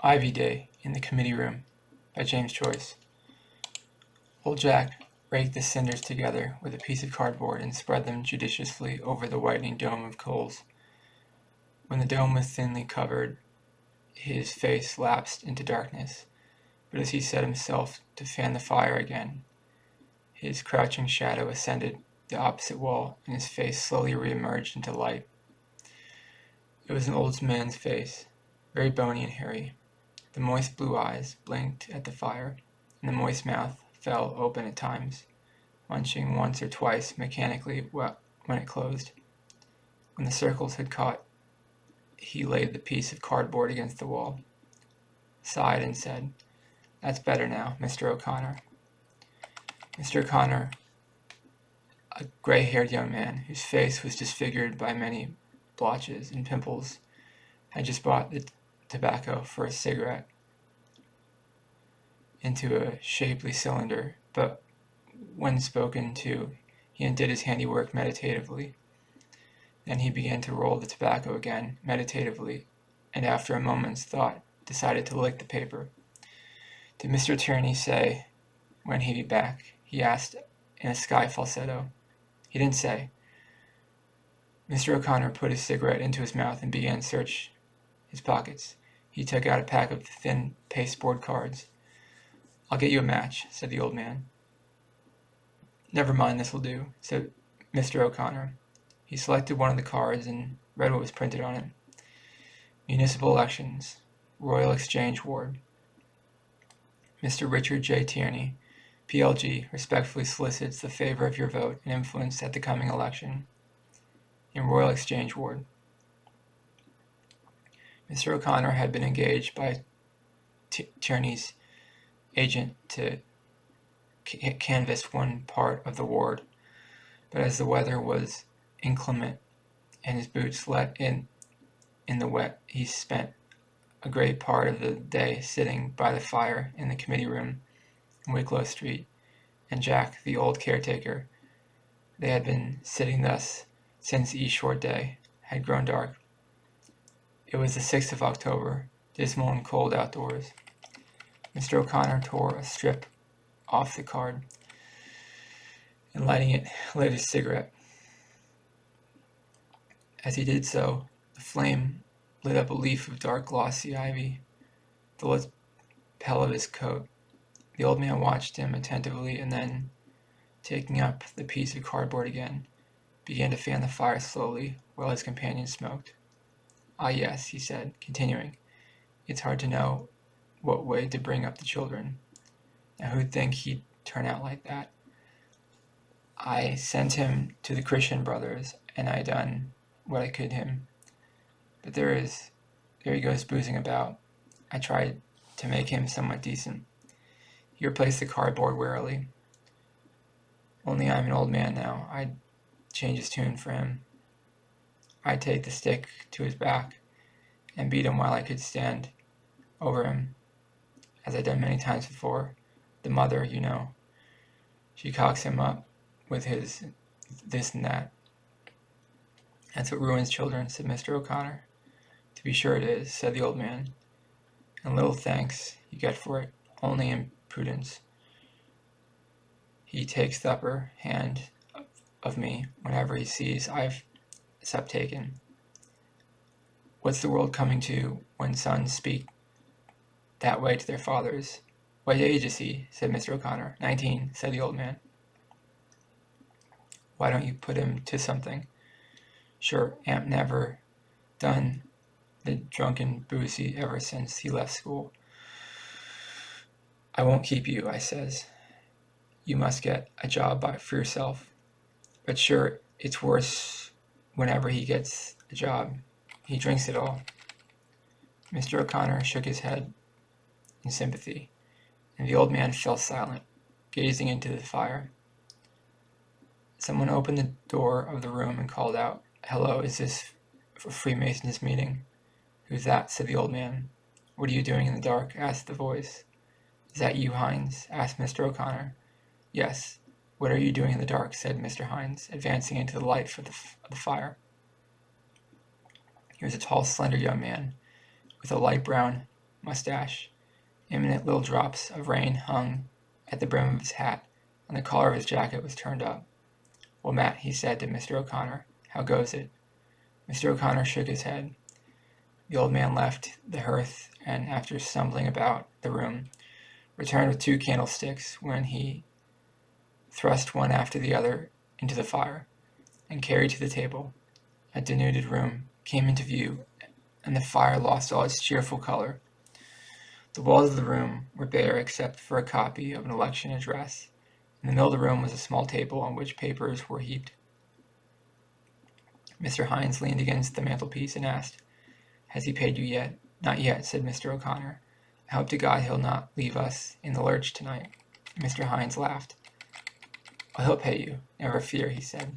Ivy Day in the Committee Room by James Joyce. Old Jack raked the cinders together with a piece of cardboard and spread them judiciously over the whitening dome of coals. When the dome was thinly covered, his face lapsed into darkness, but as he set himself to fan the fire again, his crouching shadow ascended the opposite wall, and his face slowly re-emerged into light. It was an old man's face, very bony and hairy. The moist blue eyes blinked at the fire, and the moist mouth fell open at times, munching once or twice mechanically when it closed. When the circles had caught, he laid the piece of cardboard against the wall, sighed, and said, "That's better now, Mr. O'Connor." Mr. O'Connor, a gray-haired young man whose face was disfigured by many blotches and pimples, had just bought the tobacco for a cigarette into a shapely cylinder, but when spoken to, he undid his handiwork meditatively. Then he began to roll the tobacco again, meditatively, and after a moment's thought, decided to lick the paper. "Did Mr. Tierney say when he'd be back?" he asked in a sky falsetto. "He didn't say." Mr. O'Connor put his cigarette into his mouth and began to search his pockets. He took out a pack of thin pasteboard cards. "I'll get you a match," said the old man. "Never mind, this'll do," said Mr. O'Connor. He selected one of the cards and read what was printed on it. "Municipal elections, Royal Exchange Ward. Mr. Richard J. Tierney, PLG, respectfully solicits the favor of your vote and influence at the coming election in Royal Exchange Ward." Mr. O'Connor had been engaged by Tierney's agent to canvass one part of the ward, but as the weather was inclement and his boots let in the wet, he spent a great part of the day sitting by the fire in the committee room in Wicklow Street, and Jack, the old caretaker, they had been sitting thus since the short day had grown dark. It was the 6th of October, dismal and cold outdoors. Mr. O'Connor tore a strip off the card and lighting it, lit his cigarette. As he did so, the flame lit up a leaf of dark glossy ivy, the lapel of his coat. The old man watched him attentively and then, taking up the piece of cardboard again, began to fan the fire slowly while his companion smoked. "Ah, yes," he said, continuing, "it's hard to know what way to bring up the children. Now who'd think he'd turn out like that? I sent him to the Christian Brothers, and I done what I could him. But there he goes boozing about. I tried to make him somewhat decent." He replaced the cardboard warily. "Only I'm an old man now. I'd change his tune for him. I'd take the stick to his back and beat him while I could stand over him, as I'd done many times before. The mother, you know, she cocks him up with his this and that." "That's what ruins children," said Mr. O'Connor. "To be sure it is," said the old man, "and little thanks you get for it, only impudence. He takes the upper hand of me whenever he sees I've sup taken. What's the world coming to when sons speak that way to their fathers?" "What age is he?" said Mr. O'Connor. 19, said the old man. "Why don't you put him to something?" "Sure, Amp never done the drunken boozy ever since he left school. I won't keep you, I says. You must get a job for yourself. But sure, it's worse whenever he gets a job. He drinks it all." Mr. O'Connor shook his head in sympathy, and the old man fell silent, gazing into the fire. Someone opened the door of the room and called out, "Hello, is this a Freemasons meeting?" "Who's that?" said the old man. "What are you doing in the dark?" asked the voice. "Is that you, Hines?" asked Mr. O'Connor. "Yes. What are you doing in the dark?" said Mr. Hines, advancing into the light of the fire. He was a tall, slender young man, with a light brown mustache. Imminent little drops of rain hung at the brim of his hat, and the collar of his jacket was turned up. "Well, Matt," he said to Mr. O'Connor, "how goes it?" Mr. O'Connor shook his head. The old man left the hearth and, after stumbling about the room, returned with 2 candlesticks, when he thrust one after the other into the fire, and carried to the table. A denuded room came into view, and the fire lost all its cheerful color. The walls of the room were bare except for a copy of an election address. In the middle of the room was a small table on which papers were heaped. Mr. Hines leaned against the mantelpiece and asked, "Has he paid you yet?" "Not yet," said Mr. O'Connor. "I hope to God he'll not leave us in the lurch tonight." Mr. Hines laughed. "Oh, he'll pay you, never fear," he said.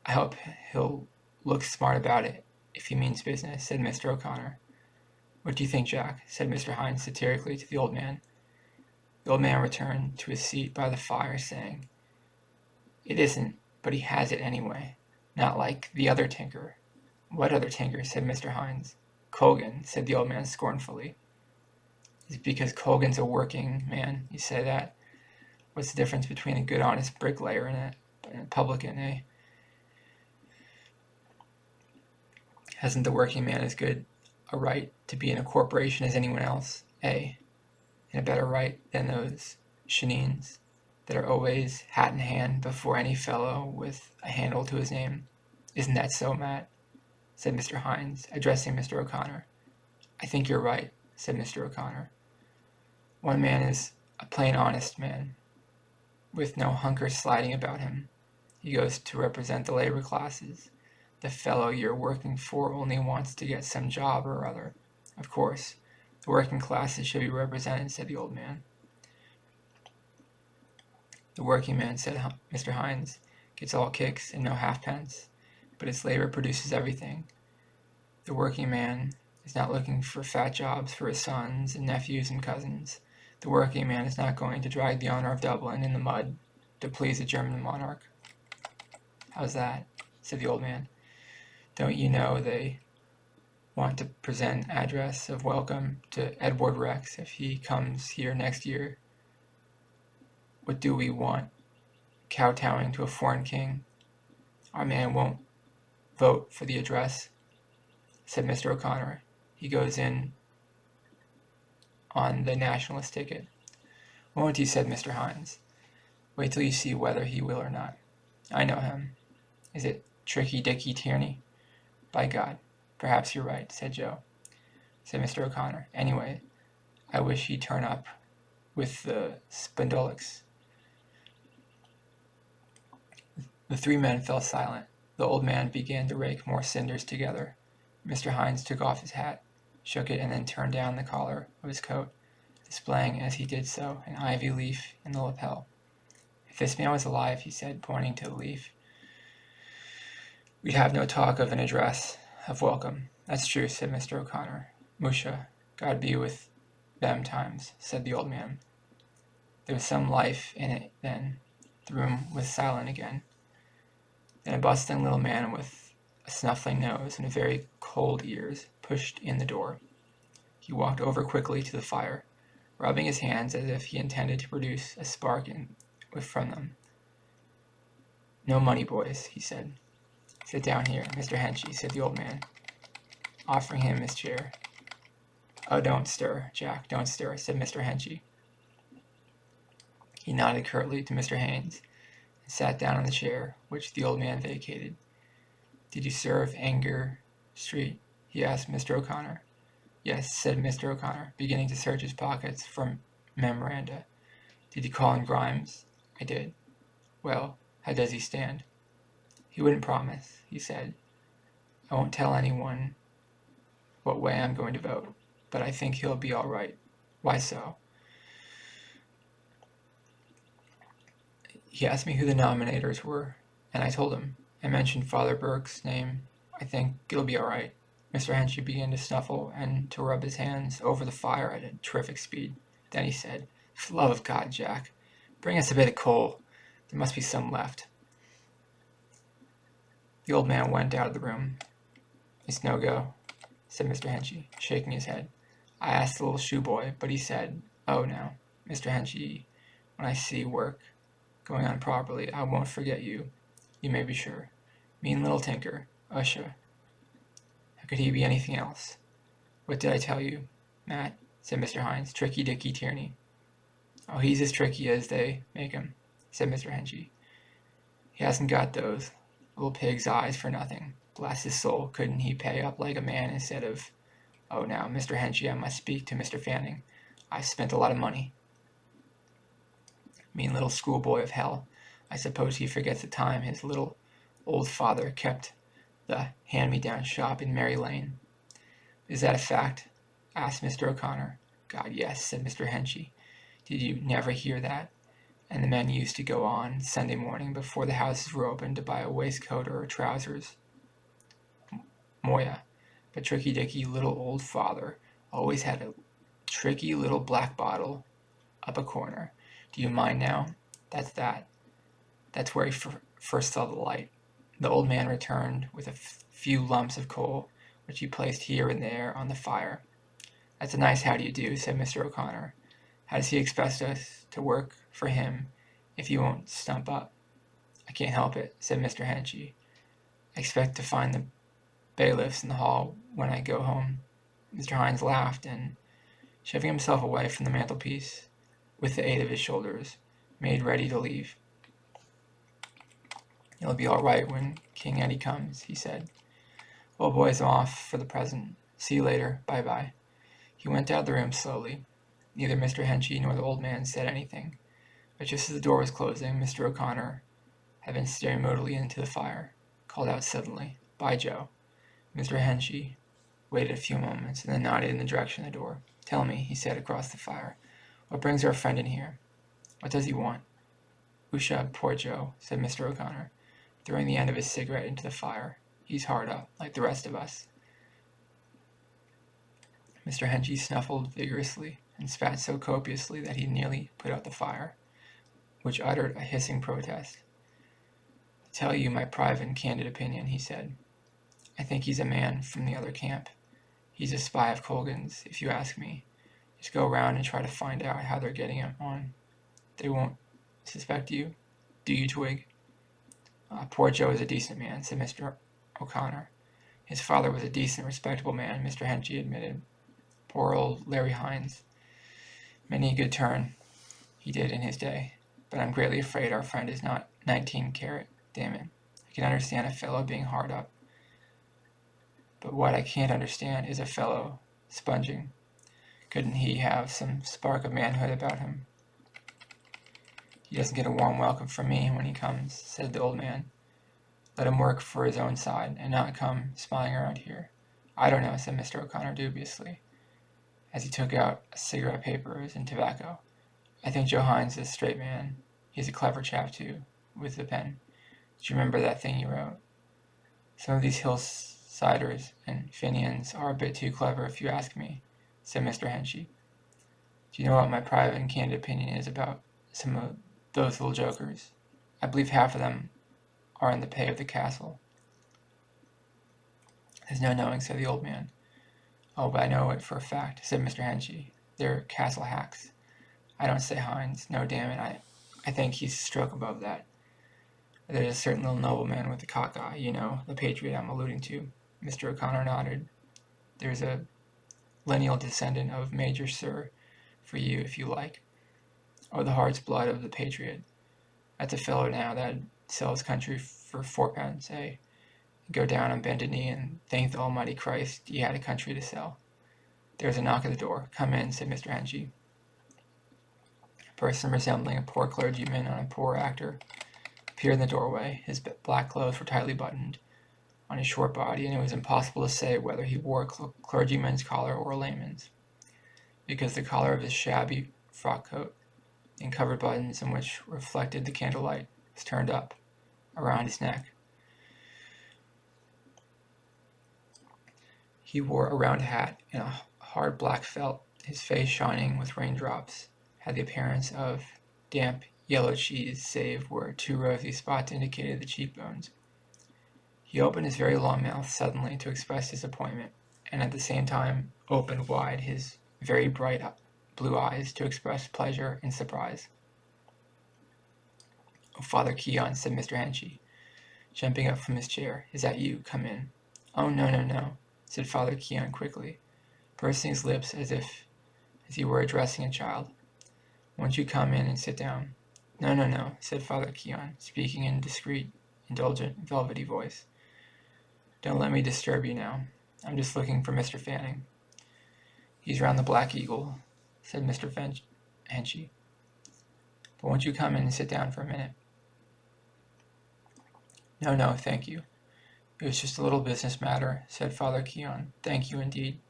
"I hope he'll look smart about it, if he means business," said Mr. O'Connor. "What do you think, Jack?" said Mr. Hines satirically to the old man. The old man returned to his seat by the fire, saying, "It isn't, but he has it anyway. Not like the other tinker." "What other tinker?" said Mr. Hines. "Colgan," said the old man scornfully. "Is it because Colgan's a working man you say that? What's the difference between a good honest bricklayer and a publican, eh? Hasn't the working man as good a right to be in a corporation as anyone else, eh? And a better right than those chenines that are always hat in hand before any fellow with a handle to his name? Isn't that so, Matt?" said Mr. Hines, addressing Mr. O'Connor. "I think you're right," said Mr. O'Connor. "One man is a plain honest man, with no hunker sliding about him. He goes to represent the labor classes. The fellow you're working for only wants to get some job or other. Of course, the working classes should be represented," said the old man. "The working man," said Mr. Hines, "gets all kicks and no halfpence, but his labor produces everything. The working man is not looking for fat jobs for his sons and nephews and cousins. The working man is not going to drag the owner of Dublin in the mud to please a German monarch." "How's that?" said the old man. "Don't you know they want to present address of welcome to Edward Rex if he comes here next year? What do we want kowtowing to a foreign king? Our man won't vote for the address," said Mr. O'Connor. "He goes in on the nationalist ticket." "Won't he?" said Mr. Hines. "Wait till you see whether he will or not. I know him. Is it Tricky Dicky Tierney?" "By God, perhaps you're right," said Joe. Said Mr. O'Connor. "Anyway, I wish he'd turn up with the Spindolics." The 3 men fell silent. The old man began to rake more cinders together. Mr. Hines took off his hat, shook it, and then turned down the collar of his coat, displaying as he did so an ivy leaf in the lapel. "If this man was alive," he said, pointing to the leaf, "we'd have no talk of an address of welcome." "That's true," said Mr. O'Connor. "Musha, God be with them times," said the old man. There was some life in it then. The room was silent again. Then a bustling little man with a snuffling nose and very cold ears pushed in the door. He walked over quickly to the fire, rubbing his hands as if he intended to produce a spark from them. "No money, boys," he said. "Sit down here, Mr. Henchy," said the old man, offering him his chair. "Oh, don't stir, Jack, don't stir," said Mr. Henchy. He nodded curtly to Mr. Haynes and sat down on the chair which the old man vacated. "Did you serve Anger Street?" he asked Mr. O'Connor. "Yes," said Mr. O'Connor, beginning to search his pockets for memoranda. "Did you call in Grimes?" "I did." "Well, how does he stand?" "He wouldn't promise," he said. "I won't tell anyone what way I'm going to vote, but I think he'll be all right." "Why so?" "He asked me who the nominators were, and I told him. I mentioned Father Burke's name. I think it'll be all right." Mr. Henchy began to snuffle and to rub his hands over the fire at a terrific speed. Then he said, "For the love of God, Jack, bring us a bit of coal. There must be some left." The old man went out of the room. "It's no go," said Mr. Henchy, shaking his head. I asked the little shoe boy, but he said, "Oh, now, Mr. Henchy, when I see work going on properly, I won't forget you, you may be sure. Mean little tinker, Usha." How could he be anything else? "What did I tell you, Matt?" said Mr. Hynes. "Tricky Dicky Tierney." "Oh, he's as tricky as they make him," said Mr. Henchy. "He hasn't got those little pig's eyes for nothing. Bless his soul, couldn't he pay up like a man instead of... Oh, now, Mr. Henchy, I must speak to Mr. Fanning. I've spent a lot of money." Mean little schoolboy of hell. I suppose he forgets the time his little old father kept the hand-me-down shop in Mary Lane. "Is that a fact?" asked Mr. O'Connor. "God, yes," said Mr. Henchy. "Did you never hear that? And the men used to go on Sunday morning before the houses were open to buy a waistcoat or trousers. Moya, but Tricky Dicky little old father always had a tricky little black bottle up a corner. Do you mind now? That's where he first saw the light." The old man returned with a few lumps of coal, which he placed here and there on the fire. "That's a nice how do you do," said Mr. O'Connor. "How does he expect us to work for him if he won't stump up?" "I can't help it," said Mr. Henchy. "I expect to find the bailiffs in the hall when I go home." Mr. Hynes laughed, and, shoving himself away from the mantelpiece, with the aid of his shoulders, made ready to leave. "It'll be all right when King Eddie comes," he said. "Well, boys, I'm off for the present. See you later. Bye-bye." He went out of the room slowly. Neither Mr. Henchy nor the old man said anything, but just as the door was closing, Mr. O'Connor had been staring moodily into the fire, called out suddenly, "By Joe!" Mr. Henchy waited a few moments and then nodded in the direction of the door. "Tell me," he said across the fire, "what brings our friend in here? What does he want?" "Usha, poor Joe," said Mr. O'Connor, throwing the end of his cigarette into the fire. "He's hard up, like the rest of us." Mr. Henchy snuffled vigorously and spat so copiously that he nearly put out the fire, which uttered a hissing protest. "To tell you my private and candid opinion," he said, "I think he's a man from the other camp. He's a spy of Colgan's, if you ask me. Just go around and try to find out how they're getting him on. They won't suspect you. Do you, twig?" "Poor Joe is a decent man," said Mr. O'Connor. "His father was a decent, respectable man," Mr. Henchy admitted. "Poor old Larry Hynes. Many a good turn he did in his day. But I'm greatly afraid our friend is not 19 carat. Damn it. I can understand a fellow being hard up. But what I can't understand is a fellow sponging. Couldn't he have some spark of manhood about him?" "He doesn't get a warm welcome from me when he comes," said the old man. "Let him work for his own side, and not come spying around here." "I don't know," said Mr. O'Connor dubiously, as he took out cigarette papers and tobacco. "I think Joe Hynes is a straight man. He's a clever chap, too, with the pen. Do you remember that thing you wrote? Some of these hillsiders and Fenians are a bit too clever, if you ask me," said Mr. Henchy. "Do you know what my private and candid opinion is about some of those little jokers? I believe half of them are in the pay of the castle." "There's no knowing," said the old man. "Oh, but I know it for a fact," said Mr. Henchy. "They're castle hacks. I don't say Hynes. No, damn it, I think he's a stroke above that. There's a certain little nobleman with a cock eye, you know, the patriot I'm alluding to." Mr. O'Connor nodded. "There's a lineal descendant of Major Sir for you, if you like. Oh, the heart's blood of the patriot. That's a fellow now that'd sell his country for 4 pence, eh? Go down on bended knee and thank the Almighty Christ he had a country to sell." There's a knock at the door. "Come in," said Mr. Henchy. A person resembling a poor clergyman on a poor actor appeared in the doorway. His black clothes were tightly buttoned on his short body, and it was impossible to say whether he wore a clergyman's collar or a layman's, because the collar of his shabby frock coat and covered buttons, in which reflected the candlelight, was turned up around his neck. He wore a round hat and a hard black felt. His face, shining with raindrops, had the appearance of damp yellow cheese, save where 2 rosy spots indicated the cheekbones. He opened his very long mouth suddenly to express disappointment, and at the same time opened wide his very bright blue eyes to express pleasure and surprise. "Oh, Father Keon," said Mr. Henchy, jumping up from his chair. "Is that you? Come in." "Oh, no, no, no," said Father Keon quickly, pursing his lips as he were addressing a child. "Won't you come in and sit down?" "No, no, no," said Father Keon, speaking in a discreet, indulgent, velvety voice. "Don't let me disturb you now. I'm just looking for Mr. Fanning." "He's round the Black Eagle," said Mr. Henchy. "But won't you come in and sit down for a minute?" "No, no, thank you. It was just a little business matter," said Father Keon. "Thank you, indeed."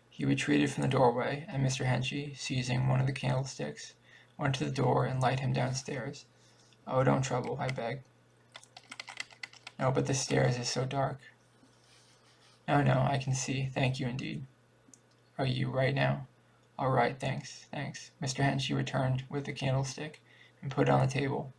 He retreated from the doorway, and Mr. Henchy, seizing one of the candlesticks, went to the door and lighted him downstairs. "Oh, don't trouble," I begged. "No, but the stairs is so dark." "No, no, I can see. Thank you, indeed." "Are you right now?" "All right, thanks, thanks." Mr. Henchy returned with the candlestick and put it on the table.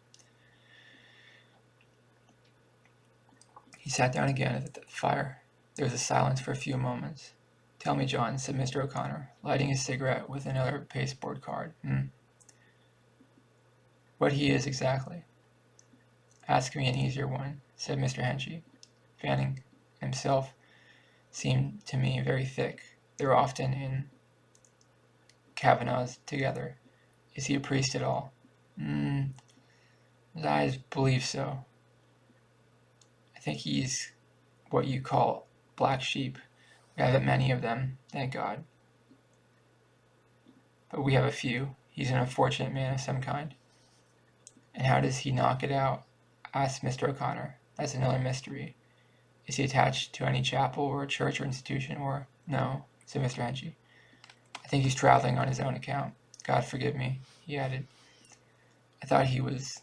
He sat down again at the fire. There was a silence for a few moments. "Tell me, John," said Mr. O'Connor, lighting his cigarette with another pasteboard card. "What he is exactly." "Ask me an easier one," said Mr. Henchy. "Fanning himself seemed to me very thick. They were often in Kavanagh's together. Is he a priest at all?" "I believe so. I think he's what you call black sheep. We haven't many of them, thank God. But we have a few. He's an unfortunate man of some kind." "And how does he knock it out?" asked Mr. O'Connor. "That's another mystery. Is he attached to any chapel or church or institution, or—" "No," said Mr. Henchy. "I think he's traveling on his own account. God forgive me," he added. "I thought he was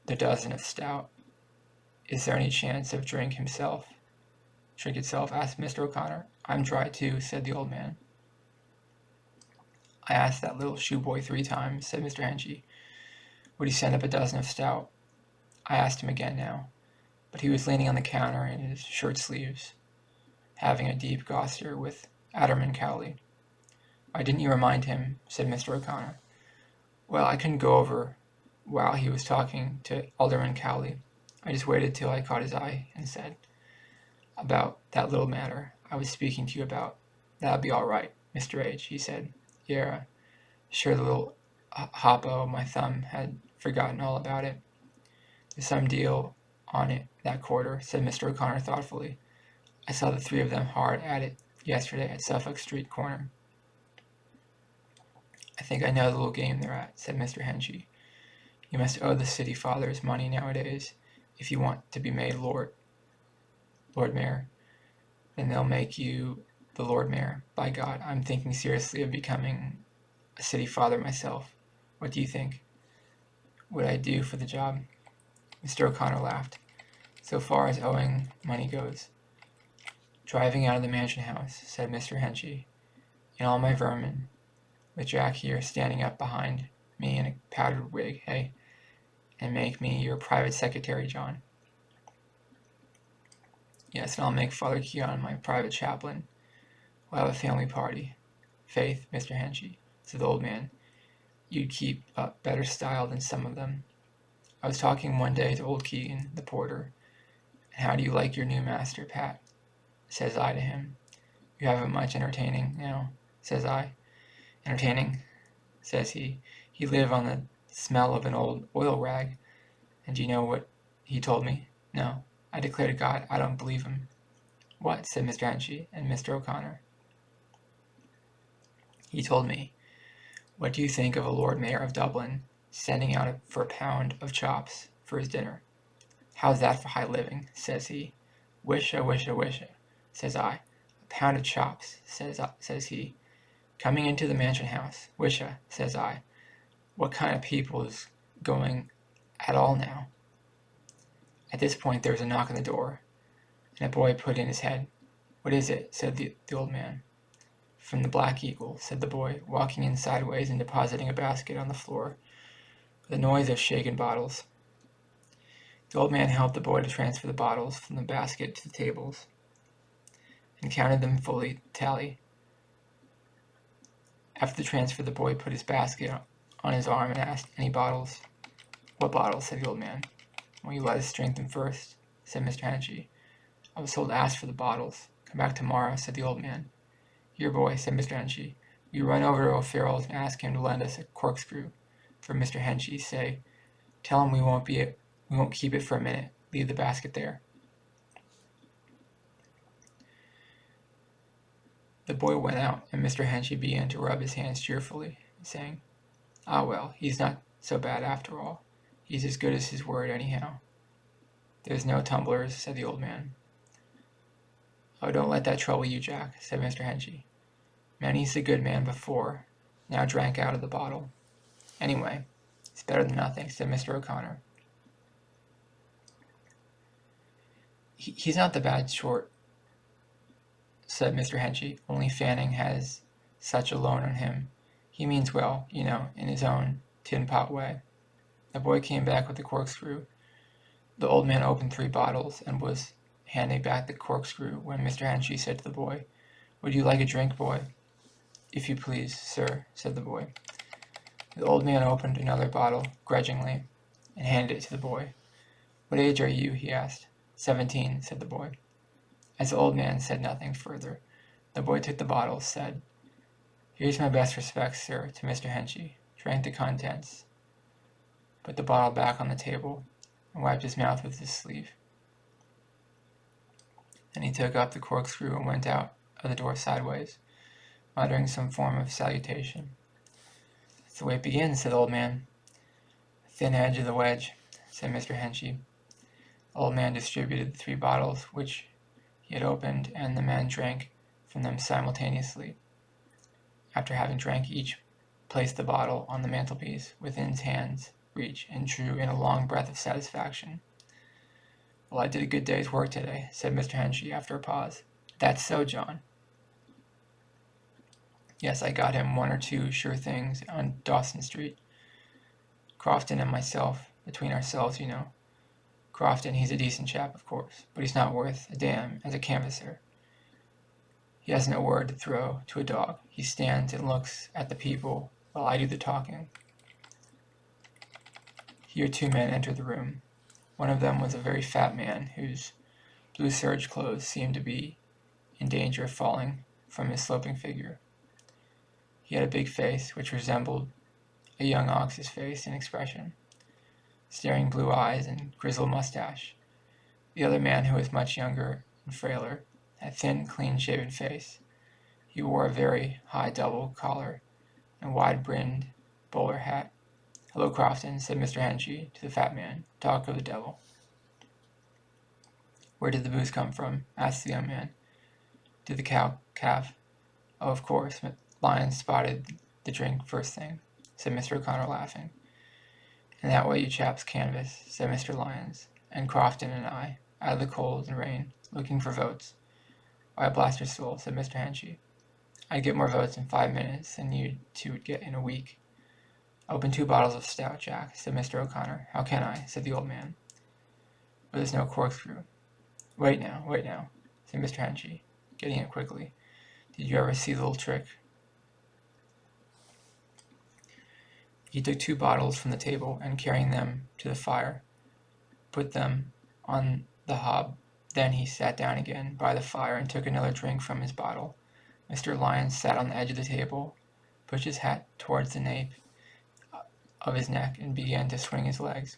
the dozen of stout. Is there any chance of drink itself?" asked Mr. O'Connor. "I'm dry too," said the old man. "I asked that little shoeboy 3 times," said Mr. Henchy. "Would he send up a dozen of stout?" I asked him again now, but he was leaning on the counter in his shirt sleeves, having a deep gosser with Alderman Cowley. "Why didn't you remind him?" said Mr. O'Connor. "Well, I couldn't go over while he was talking to Alderman Cowley. I just waited till I caught his eye and said, 'About that little matter I was speaking to you about, that'll be all right, Mr. H,' he said. Yeah, sure, the little hoppo my thumb had forgotten all about it. There's some deal on it that quarter," said Mr. O'Connor thoughtfully. "I saw the 3 of them hard at it yesterday at Suffolk Street corner." "I think I know the little game they're at," said Mr. Henchy. "You must owe the city fathers money nowadays if you want to be made Lord Mayor. Then they'll make you the Lord Mayor. By God, I'm thinking seriously of becoming a city father myself. What do you think? Would I do for the job?" Mr. O'Connor laughed. "So far as owing money goes." "Driving out of the mansion house," said Mr. Henchy, "in all my vermin, with Jack here standing up behind me in a powdered wig, hey? And make me your private secretary, John." "Yes, and I'll make Father Keon my private chaplain. We'll have a family party." "Faith, Mr. Henchy," said the old man, "you'd keep up better style than some of them. I was talking one day to old Keegan, the porter, and how do you like your new master, Pat? Says I to him. "You haven't much entertaining now," says I. "Entertaining?" says he. "He live on the smell of an old oil rag. And do you know what he told me? No, I declare to God, I don't believe him." "What?" said Mr. Henchy and Mr. O'Connor. "He told me, 'What do you think of a Lord Mayor of Dublin sending out for a pound of chops for his dinner?' 'How's that for high living?' says he. 'Wisha, wisha, wisha,' says I. 'A pound of chops,' says he. 'Coming into the mansion house. Wisha,' says I. 'What kind of people is going at all now?'" At this point there was a knock on the door, and a boy put in his head. "What is it?" said the old man. "From the Black Eagle," said the boy, walking in sideways and depositing a basket on the floor, with a noise of shaken bottles. The old man helped the boy to transfer the bottles from the basket to the tables, and counted them fully tally. After the transfer, the boy put his basket on his arm and asked, "Any bottles?" "What bottles?" said the old man. "Will you let us drink them first?" said Mr. Henchy. "I was told to ask for the bottles. Come back tomorrow," said the old man. "Here, boy," said Mr. Henchy. "Will you run over to O'Farrell's and ask him to lend us a corkscrew for Mr. Henchy? Say, tell him we won't keep it for a minute. Leave the basket there." The boy went out, and Mr. Henchy began to rub his hands cheerfully, saying, "Ah, well, he's not so bad after all. He's as good as his word, anyhow." "There's no tumblers," said the old man. "Oh, don't let that trouble you, Jack," said Mr. Henchy. "Many's the good man before now drank out of the bottle. Anyway, it's better than nothing," said Mr. O'Connor. He's not the bad sort," said Mr. Henchy, "only Fanning has such a loan on him. He means well, you know, in his own tin-pot way." The boy came back with the corkscrew. The old man opened 3 bottles and was handing back the corkscrew when Mr. Henchy said to the boy, "Would you like a drink, boy?" "If you please, sir," said the boy. The old man opened another bottle grudgingly and handed it to the boy. "What age are you?" he asked. 17, said the boy. As the old man said nothing further, the boy took the bottle, said, "Here's my best respects, sir, to Mr. Henchy," drank the contents, put the bottle back on the table, and wiped his mouth with his sleeve. Then he took up the corkscrew and went out of the door sideways, muttering some form of salutation. "That's the way it begins," said the old man. "The thin edge of the wedge," said Mr. Henchy. The old man distributed the 3 bottles which he had opened, and the men drank from them simultaneously. After having drank, each placed the bottle on the mantelpiece within his hand's reach and drew in a long breath of satisfaction. "Well, I did a good day's work today," said Mr. Henchy after a pause. "That's so, John." "Yes, I got him 1 or 2 sure things on Dawson Street. Crofton and myself, between ourselves, you know. Crofton, he's a decent chap, of course, but he's not worth a damn as a canvasser. He hasn't a word to throw to a dog. He stands and looks at the people while I do the talking." Here 2 men entered the room. One of them was a very fat man whose blue serge clothes seemed to be in danger of falling from his sloping figure. He had a big face which resembled a young ox's face in expression, staring blue eyes and grizzled mustache. The other man, who was much younger and frailer, had a thin, clean-shaven face. He wore a very high double collar and wide-brimmed bowler hat. "Hello, Crofton," said Mr. Henchy to the fat man. "Talk of the devil." "Where did the booze come from?" asked the young man. "Did the cow calf?" "Oh, of course. Lyons spotted the drink first thing," said Mr. O'Connor, laughing. "And that way you chaps canvass," said Mr. Lyons, "and Crofton and I, out of the cold and rain, looking for votes." "Why, blast your soul," said Mr. Henchy, "I'd get more votes in 5 minutes than you 2 would get in a week." "Open 2 bottles of stout, Jack," said Mr. O'Connor. "How can I?" said the old man. "But there's no corkscrew." Wait now, said Mr. Henchy, getting it quickly. "Did you ever see the little trick?" He took 2 bottles from the table, and carrying them to the fire, put them on the hob. Then he sat down again by the fire and took another drink from his bottle. Mr. Lyons sat on the edge of the table, pushed his hat towards the nape of his neck, and began to swing his legs.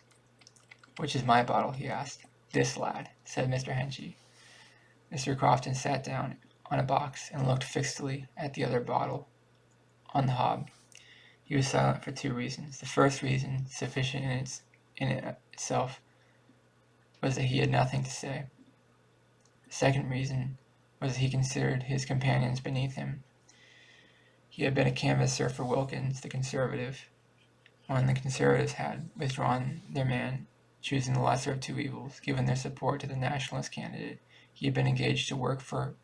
"Which is my bottle?" he asked. "This, lad," said Mr. Henchy. Mr. Crofton sat down on a box and looked fixedly at the other bottle on the hob. He was silent for 2 reasons. The first reason, sufficient in itself, was that he had nothing to say. The second reason was that he considered his companions beneath him. He had been a canvasser for Wilkins, the Conservative, when the Conservatives had withdrawn their man, choosing the lesser of 2 evils, given their support to the Nationalist candidate. He had been engaged to work for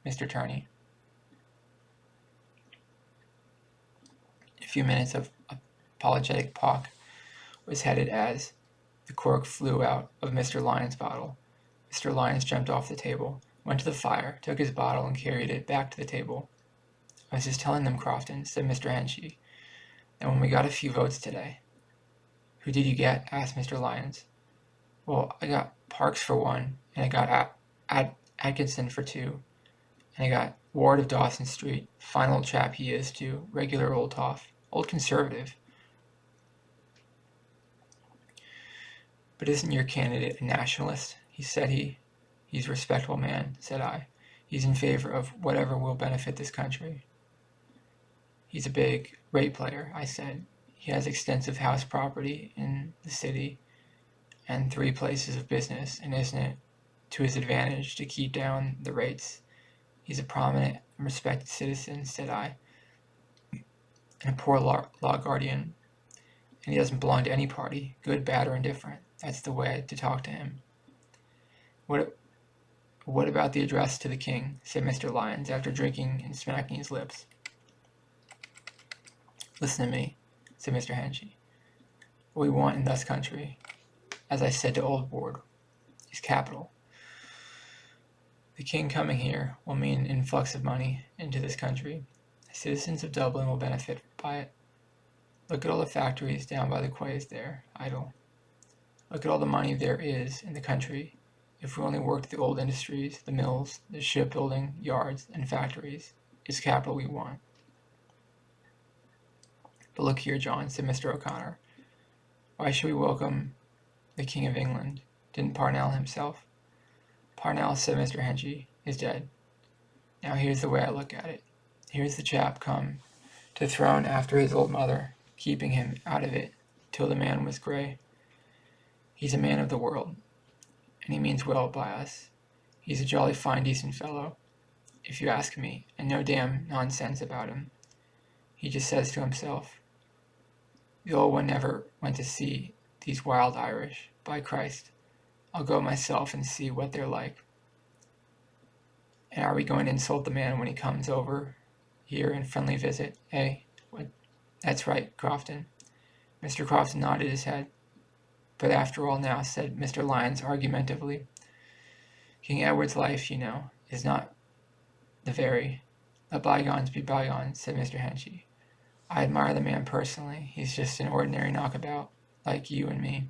Mr. Turney. A few minutes of apologetic talk was headed as the cork flew out of Mr. Lyons' bottle. Mr. Lyons jumped off the table, went to the fire, took his bottle, and carried it back to the table. I was just telling them, Crofton, said Mr. Henchy. And when we got a few votes today. Who did you get? Asked Mr. Lyons. Well, I got Parks for one, and I got Atkinson for two, and I got Ward of Dawson Street. Fine old chap he is, too. Regular old toff. Old conservative. But isn't your candidate a nationalist? He said he's a respectable man, said I. He's in favor of whatever will benefit this country. He's a big rate player, I said. He has extensive house property in the city and 3 places of business, and isn't it to his advantage to keep down the rates? He's a prominent and respected citizen, said I, and a poor law guardian, and he doesn't belong to any party, good, bad, or indifferent. That's the way to talk to him. What about the address to the king? Said Mr. Lyons, after drinking and smacking his lips. Listen to me, said Mr. Henchy. What we want in this country, as I said to Old Ward, is capital. The king coming here will mean an influx of money into this country. The citizens of Dublin will benefit by it. Look at all the factories down by the quays there, idle. Look at all the money there is in the country. If we only worked the old industries, the mills, the shipbuilding yards, and factories, it's capital we want. But look here, John, said Mr. O'Connor. Why should we welcome the King of England? Didn't Parnell himself? Parnell, said Mr. Henchy, is dead. Now here's the way I look at it. Here's the chap come to the throne after his old mother, keeping him out of it till the man was grey. He's a man of the world, and he means well by us. He's a jolly fine decent fellow, if you ask me, and no damn nonsense about him. He just says to himself, the old one never went to see these wild Irish. By Christ, I'll go myself and see what they're like. And are we going to insult the man when he comes over here in friendly visit, eh? What? That's right, Crofton. Mr. Crofton nodded his head. But after all now, said Mr. Lyons argumentatively, King Edward's life, you know, is not the very. Let bygones be bygones, said Mr. Henchy. I admire the man personally. He's just an ordinary knockabout, like you and me.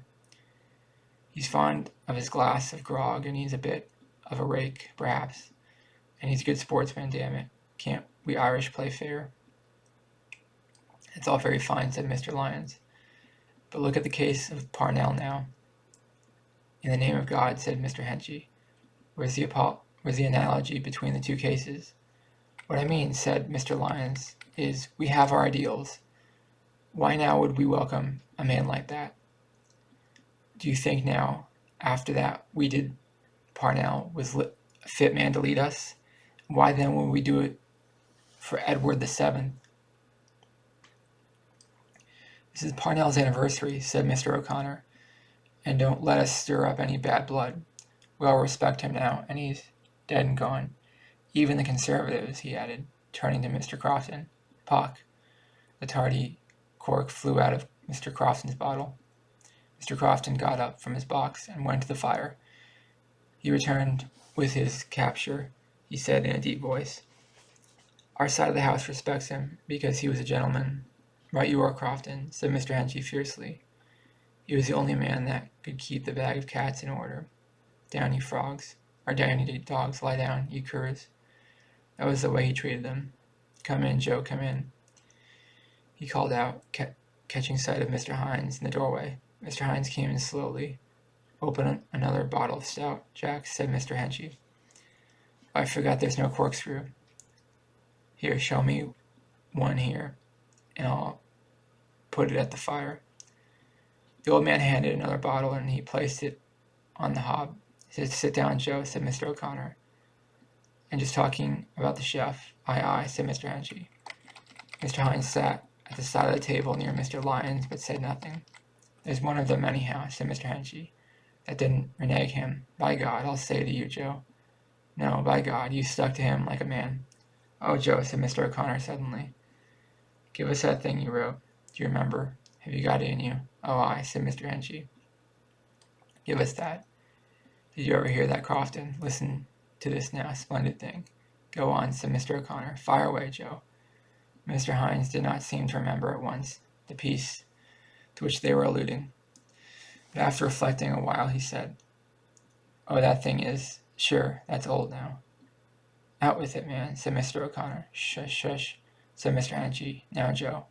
He's fond of his glass of grog, and he's a bit of a rake, perhaps. And he's a good sportsman, damn it. Can't we Irish play fair? It's all very fine, said Mr. Lyons. But look at the case of Parnell now. In the name of God, said Mr. Henchy, where's the analogy between the two cases? What I mean, said Mr. Lyons, is we have our ideals. Why now would we welcome a man like that? Do you think now, after that we did Parnell was a fit man to lead us? Why then would we do it for Edward VII? This is Parnell's anniversary, said Mr. O'Connor, and don't let us stir up any bad blood. We all respect him now, and he's dead and gone. Even the Conservatives, he added, turning to Mr. Crofton. Pock. The tardy cork flew out of Mr. Crofton's bottle. Mr. Crofton got up from his box and went to the fire. He returned with his capture, he said in a deep voice. Our side of the house respects him because he was a gentleman. Right you are, Crofton, said Mr. Henchy fiercely. He was the only man that could keep the bag of cats in order. Down, you frogs. Or down, you dogs. Lie down, you curs. That was the way he treated them. Come in, Joe, come in. He called out, catching sight of Mr. Hines in the doorway. Mr. Hines came in slowly. Open another bottle of stout, Jack, said Mr. Henchy. I forgot there's no corkscrew. Here, show me one here, and I'll put it at the fire. The old man handed another bottle, and he placed it on the hob. He said, sit down, Joe, said Mr. O'Connor. And just talking about the chef. Aye, said Mr. Henchy. Mr. Hines sat at the side of the table near Mr. Lyons, but said nothing. There's one of them anyhow, said Mr. Henchy. That didn't renege him. By God, I'll say to you, Joe. No, by God, you stuck to him like a man. Oh, Joe, said Mr. O'Connor suddenly. Give us that thing you wrote. Do you remember? Have you got it in you? Oh, aye, said Mr. Henchy. Give us that. Did you ever hear that, Crofton? Listen to this now, splendid thing. Go on, said Mr. O'Connor. Fire away, Joe. Mr. Hines did not seem to remember at once the piece to which they were alluding, but after reflecting a while he said, "Oh, that thing is, sure, that's old now." "Out with it, man," said Mr. O'Connor. "Shush, shush," said Mr. Henchy. "Now, Joe."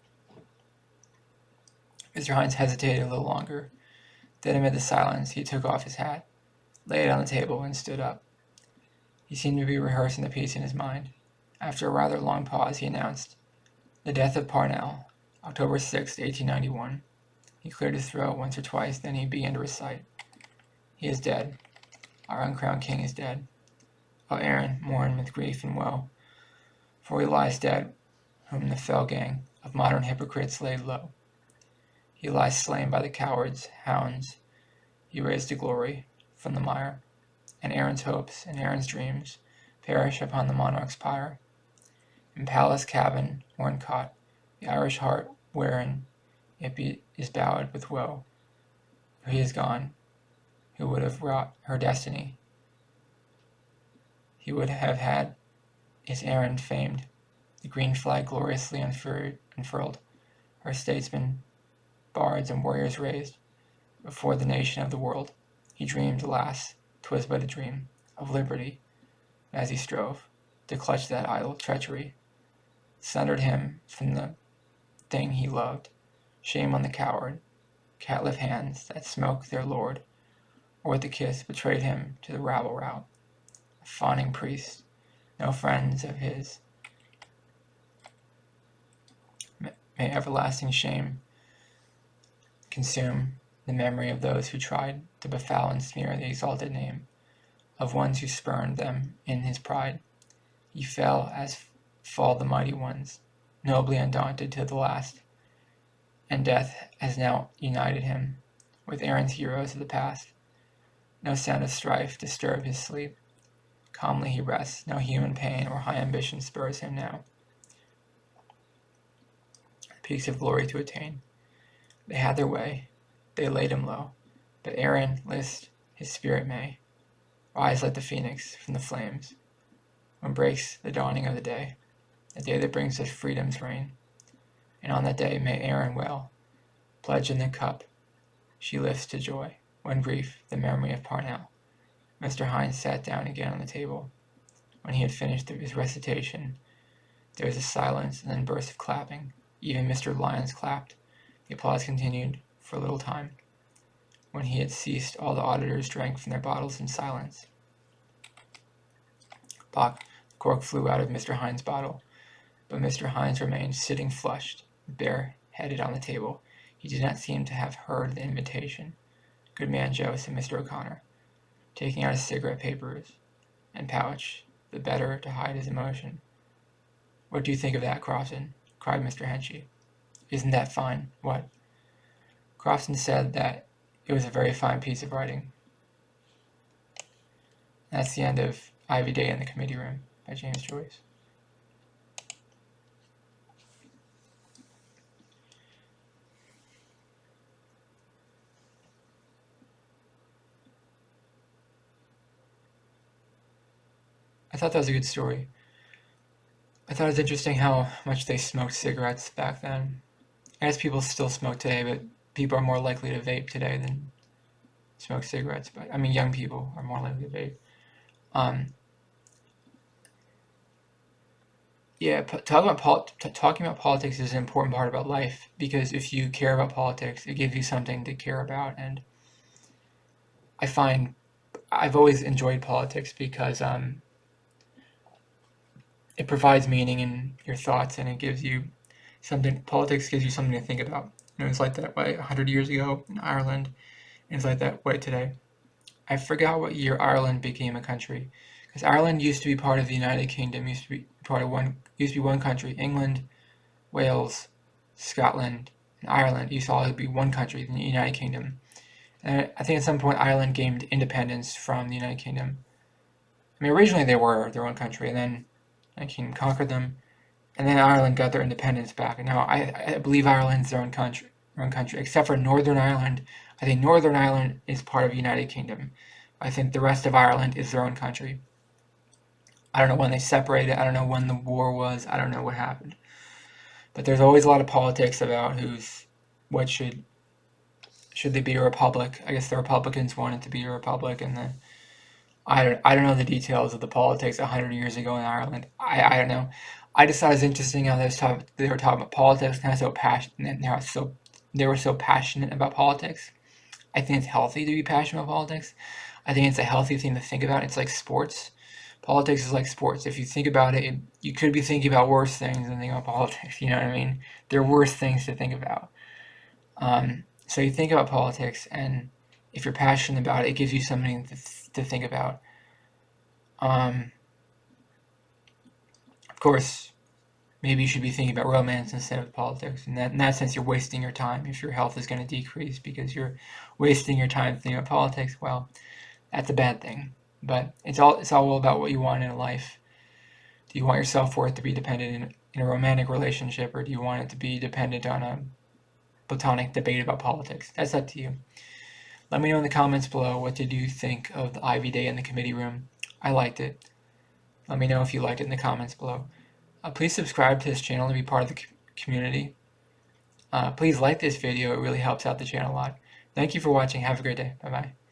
Mr. Hines hesitated a little longer. Then amid the silence he took off his hat, laid it on the table, and stood up. He seemed to be rehearsing the piece in his mind. After a rather long pause he announced, "The death of Parnell, October 6, 1891. He cleared his throat once or twice, then he began to recite. "He is dead. Our uncrowned king is dead. O Erin, mourn with grief and woe, for he lies dead whom the fell gang of modern hypocrites laid low. He lies slain by the cowards, hounds he raised to glory from the mire, and Erin's hopes and Erin's dreams perish upon the monarch's pyre. In palace cabin horn caught, the Irish heart wherein it is bowed with woe, for he is gone, who would have wrought her destiny. He would have had his Erin famed, the green flag gloriously unfurled, her statesmen, bards, and warriors raised before the nation of the world. He dreamed, alas, 'twas but a dream, of liberty, and as he strove to clutch that idle treachery, sundered him from the thing he loved. Shame on the coward, caitiff hands that smoke their lord, or with a kiss betrayed him to the rabble rout. A fawning priest, no friends of his, may everlasting shame consume the memory of those who tried to befoul and smear the exalted name of ones who spurned them in his pride. He fell as fall the mighty ones, nobly undaunted to the last, and death has now united him with Erin's heroes of the past. No sound of strife disturb his sleep. Calmly he rests, no human pain or high ambition spurs him now peaks of glory to attain. They had their way, they laid him low, but Erin, list, his spirit may rise like the phoenix from the flames, when breaks the dawning of the day that brings us freedom's reign. And on that day may Erin well pledge in the cup she lifts to joy, when grief, the memory of Parnell. Mr. Hines sat down again on the table. When he had finished his recitation, there was a silence and then a burst of clapping. Even Mr. Lyons clapped. The applause continued for a little time. When he had ceased, all the auditors drank from their bottles in silence. The cork flew out of Mr. Hines' bottle, but Mr. Hines remained sitting flushed, bare-headed on the table. He did not seem to have heard the invitation. "Good man, Joe," said Mr. O'Connor, taking out his cigarette papers and pouch, the better to hide his emotion. "What do you think of that, Crofton?" cried Mr. Henchy. "Isn't that fine?" "What?" Crofton said that it was a very fine piece of writing. That's the end of Ivy Day in the Committee Room by James Joyce. I thought that was a good story. I thought it was interesting how much they smoked cigarettes back then. I guess people still smoke today, but people are more likely to vape today than smoke cigarettes. But I mean, young people are more likely to vape. Yeah, talking about politics is an important part about life, because if you care about politics, it gives you something to care about. And I find I've always enjoyed politics because it provides meaning in your thoughts, and it gives you something. Politics gives you something to think about. It was like that way 100 years ago in Ireland, and it's like that way today. I forgot what year Ireland became a country, because Ireland used to be part of the United Kingdom. Used to be one country. England, Wales, Scotland, and Ireland used to all be one country, the United Kingdom. And I think at some point Ireland gained independence from the United Kingdom. I mean, originally they were their own country, and then the United Kingdom conquered them, and then Ireland got their independence back. And now I believe Ireland's their own country, except for Northern Ireland. I think Northern Ireland is part of the United Kingdom. I think the rest of Ireland is their own country. I don't know when they separated. I don't know when the war was. I don't know what happened. But there's always a lot of politics about what should they be a republic. I guess the Republicans wanted to be a republic, and then I don't know the details of the politics 100 years ago in Ireland. I don't know. I just thought it was interesting how they were talking about politics, kind of so passionate, and they were so passionate about politics. I think it's healthy to be passionate about politics. I think it's a healthy thing to think about. It's like sports. Politics is like sports. If you think about it, you could be thinking about worse things than thinking about politics. You know what I mean? There are worse things to think about. So you think about politics, and if you're passionate about it, it gives you something to think about. Of course, maybe you should be thinking about romance instead of politics. In that sense, you're wasting your time. If your health is going to decrease because you're wasting your time thinking about politics, well, that's a bad thing. But it's all about what you want in life. Do you want your self-worth to be dependent in a romantic relationship, or do you want it to be dependent on a platonic debate about politics? That's up to you. Let me know in the comments below, what did you think of the Ivy Day in the committee room? I liked it. Let me know if you liked it in the comments below. Please subscribe to this channel to be part of the community. Please like this video. It really helps out the channel a lot. Thank you for watching. Have a great day. Bye-bye.